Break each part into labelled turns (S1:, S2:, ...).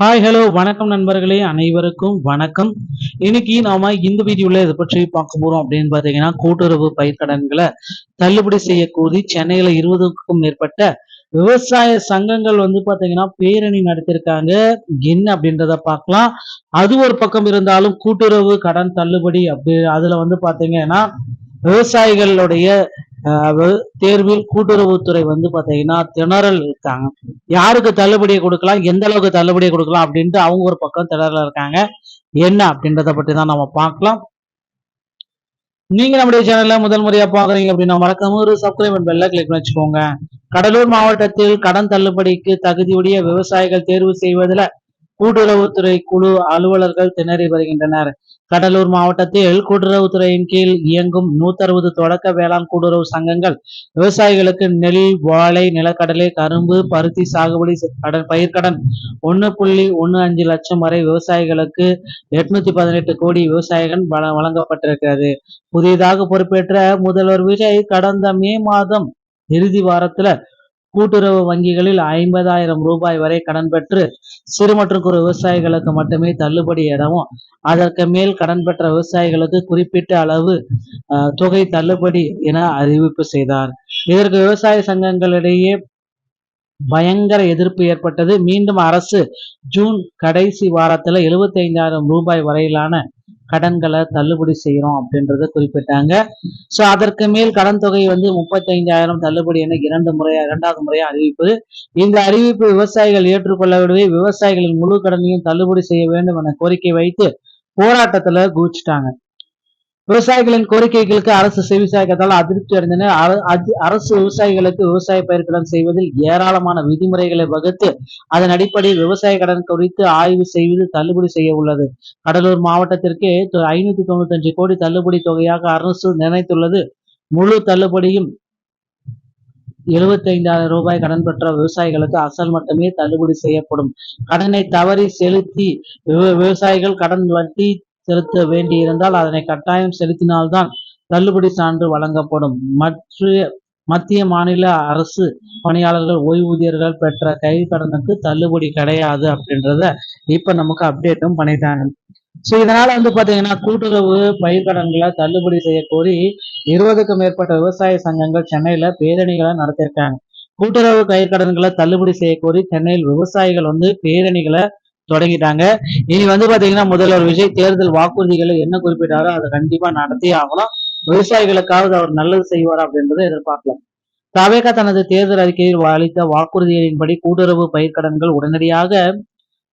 S1: Hi hello வணக்கம் நண்பர்களே, அனைவருக்கும் வணக்கம். இன்னைக்கு நாம இந்த வீடியோல இதை பற்றி பார்க்க போறோம் அப்படின்னு பாத்தீங்கன்னா, கூட்டுறவு பயிர்க்கடன்களை தள்ளுபடி செய்யக்கூடி சென்னையில 20க்கும் மேற்பட்ட விவசாய சங்கங்கள் பாத்தீங்கன்னா பேரணி நடத்திருக்காங்க. என்ன அப்படின்றத பார்க்கலாம். அது ஒரு பக்கம் இருந்தாலும் கூட்டுறவு கடன் தள்ளுபடி அப்படி அதுல பாத்தீங்கன்னா விவசாயிகளுடைய தேர்வில் கூட்டுறவுத்துறை பாத்தீங்கன்னா திணறல் இருக்காங்க. யாருக்கு தள்ளுபடியை கொடுக்கலாம், எந்த அளவுக்கு தள்ளுபடியை கொடுக்கலாம் அப்படின்ட்டு அவங்க ஒரு பக்கம் திணறல இருக்காங்க. என்ன அப்படின்றத பற்றி தான் நம்ம பார்க்கலாம். நீங்க நம்முடைய சேனல்ல முதல் முறையா பாக்குறீங்க அப்படின்னா மறக்காம ஒரு சப்ஸ்கிரைப் பெல்ல கிளிக் பண்ணி வச்சுக்கோங்க. கடலூர் மாவட்டத்தில் கடன் தள்ளுபடிக்கு தகுதியுடைய விவசாயிகள் தேர்வு செய்வதில் கூட்டுறவுத்துறை குழு அலுவலர்கள் திணறி வருகின்றனர். கடலூர் மாவட்டத்தில் கூட்டுறவுத்துறையின் கீழ் இயங்கும் 160 தொடக்க வேளாண் கூட்டுறவு சங்கங்கள் விவசாயிகளுக்கு நெல், வாழை, நிலக்கடலை, கரும்பு, பருத்தி சாகுபடி பயிர்க்கடன் 1.15 லட்சம் வரை விவசாயிகளுக்கு 818 கோடி விவசாயிகள் வழங்கப்பட்டிருக்கிறது. புதிதாக பொறுப்பேற்ற முதல்வர் விஜய் கடந்த மே மாதம் இறுதி வாரத்துல கூட்டுறவு வங்கிகளில் 50,000 ரூபாய் வரை கடன் பெற்று சிறு மற்றும் குறு விவசாயிகளுக்கு மட்டுமே தள்ளுபடி எனவும் அதற்கு மேல் கடன் பெற்ற விவசாயிகளுக்கு குறிப்பிட்ட அளவு தொகை தள்ளுபடி என அறிவிப்பு செய்தார். இதற்கு விவசாய சங்கங்களிடையே பயங்கர எதிர்ப்பு ஏற்பட்டது. மீண்டும் அரசு ஜூன் கடைசி வாரத்துல 75,000 ரூபாய் வரையிலான கடன்களை தள்ளுபடி செய்யறோம் அப்படின்றத குறிப்பிட்டாங்க. சோ அதற்கு மேல் கடன் தொகை 35,000 தள்ளுபடி என இரண்டாவது முறையா அறிவிப்பு. இந்த அறிவிப்பு விவசாயிகள் ஏற்றுக்கொள்ளவிடவே விவசாயிகளின் முழு கடனையும் தள்ளுபடி செய்ய வேண்டும் என கோரிக்கை வைத்து போராட்டத்துல குதிச்சுட்டாங்க. விவசாயிகளின் கோரிக்கைகளுக்கு அரசு செவிசாய்க்கத்தால் அதிருப்தி அடைந்தனர். அரசு விவசாயிகளுக்கு விவசாய பயிர்க்கடன் செய்வதில் ஏராளமான விதிமுறைகளை வகுத்து அதன் அடிப்படையில் விவசாய கடன் குறித்து ஆய்வு செய்து தள்ளுபடி செய்ய உள்ளது. கடலூர் மாவட்டத்திற்கு 595 கோடி தள்ளுபடி தொகையாக அரசு நிர்ணயித்துள்ளது. முழு தள்ளுபடியும் 75,000 ரூபாய் கடன் பெற்ற விவசாயிகளுக்கு அசல் மட்டுமே தள்ளுபடி செய்யப்படும். கடனை தவறி செலுத்தி விவசாயிகள் கடன் வட்டி செலுத்த வேண்டியிருந்தால் அதனை கட்டாயம் செலுத்தினால்தான் தள்ளுபடி சான்று வழங்கப்படும். மத்திய மாநில அரசு பணியாளர்கள் ஓய்வூதியர்கள் பெற்ற கைக்கடனுக்கு தள்ளுபடி கிடையாது அப்படின்றத இப்ப நமக்கு அப்டேட்டும் பண்ணிட்டாங்க. சோ இதனால பாத்தீங்கன்னா கூட்டுறவு பயிர்க்கடன்களை தள்ளுபடி செய்ய கோரி 20க்கும் மேற்பட்ட விவசாய சங்கங்கள் சென்னையில பேரணிகளை நடத்திருக்காங்க. கூட்டுறவு பயிர்க்கடன்களை தள்ளுபடி செய்ய கோரி சென்னையில் விவசாயிகள் பேரணிகளை தொடங்கிட்டாங்க. இனி பாத்தீங்கன்னா முதல்வர் விஜய் தேர்தல் வாக்குறுதிகளை என்ன குறிப்பிட்டாரோ அதை கண்டிப்பா நடத்தியே ஆகணும். விவசாயிகளுக்காவது அவர் நல்லது செய்வார் அப்படின்றத எதிர்பார்க்கலாம். தவேகா தனது தேர்தல் அறிக்கையில் அளித்த வாக்குறுதிகளின்படி கூட்டுறவு பயிர்க்கடன்கள் உடனடியாக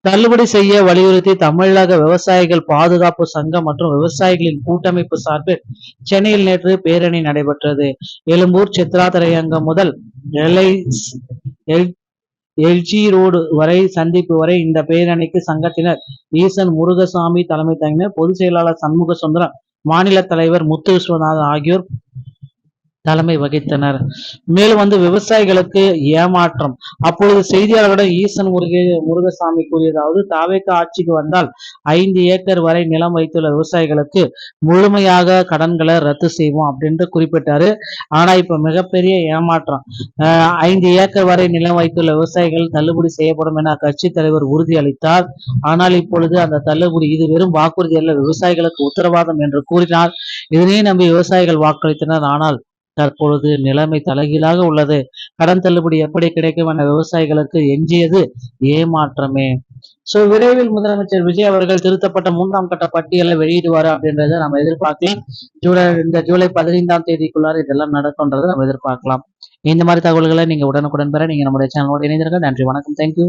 S1: தள்ளுபடி செய்ய வலியுறுத்தி தமிழக விவசாயிகள் பாதுகாப்பு சங்கம் மற்றும் விவசாயிகளின் கூட்டமைப்பு சார்பில் சென்னையில் நேற்று பேரணி நடைபெற்றது. எழும்பூர் சித்ரா திரையங்கம் முதல் எல்ஜி ரோடு வரை சந்திப்பு வரை இந்த பேரணிக்கு சங்கத்தினர் ஈசன் முருகசாமி தலைமை தாங்கினர். பொதுச் செயலாளர் சண்முக சுந்தரம், மாநில தலைவர் முத்து விஸ்வநாதன் ஆகியோர் தலைமை வகித்தனர். மேலும் விவசாயிகளுக்கு ஏமாற்றம். அப்பொழுது செய்தியாளர்களிடம் ஈசன் முருகசாமி கூறியதாவது, தாவேக ஆட்சிக்கு வந்தால் 5 ஏக்கர் வரை நிலம் வைத்துள்ள விவசாயிகளுக்கு முழுமையாக கடன்களை ரத்து செய்வோம் அப்படின்ட்டு குறிப்பிட்டாரு. ஆனா இப்ப மிகப்பெரிய ஏமாற்றம். 5 ஏக்கர் வரை நிலம் வைத்துள்ள விவசாயிகள் தள்ளுபடி செய்யப்படும் என கட்சி தலைவர் உறுதி அளித்தார். ஆனால் இப்பொழுது அந்த தள்ளுபடி இது வெறும் வாக்குறுதி அல்ல, விவசாயிகளுக்கு உத்தரவாதம் என்று கூறினார். இதனை நம்பி விவசாயிகள் வாக்களித்தனர். ஆனால் தற்பொழுது நிலைமை தலைகீழாக உள்ளது. கடன் தள்ளுபடி எப்படி கிடைக்கும் என விவசாயிகளுக்கு எஞ்சியது ஏமாற்றமே. சோ விரைவில் முதலமைச்சர் விஜய் அவர்கள் திருத்தப்பட்ட 3ஆம் கட்ட பட்டியலை வெளியிடுவாரு அப்படின்றத நம்ம எதிர்பார்க்கலாம். ஜூலை 15ஆம் தேதிக்குள்ளார இதெல்லாம் நடக்கும்ன்றதை நம்ம எதிர்பார்க்கலாம். இந்த மாதிரி தகவல்களை நீங்க உடனுக்குடன் பெற நீங்க நம்முடைய சேனலோட இணைந்திருங்க. நன்றி, வணக்கம், தேங்க்யூ.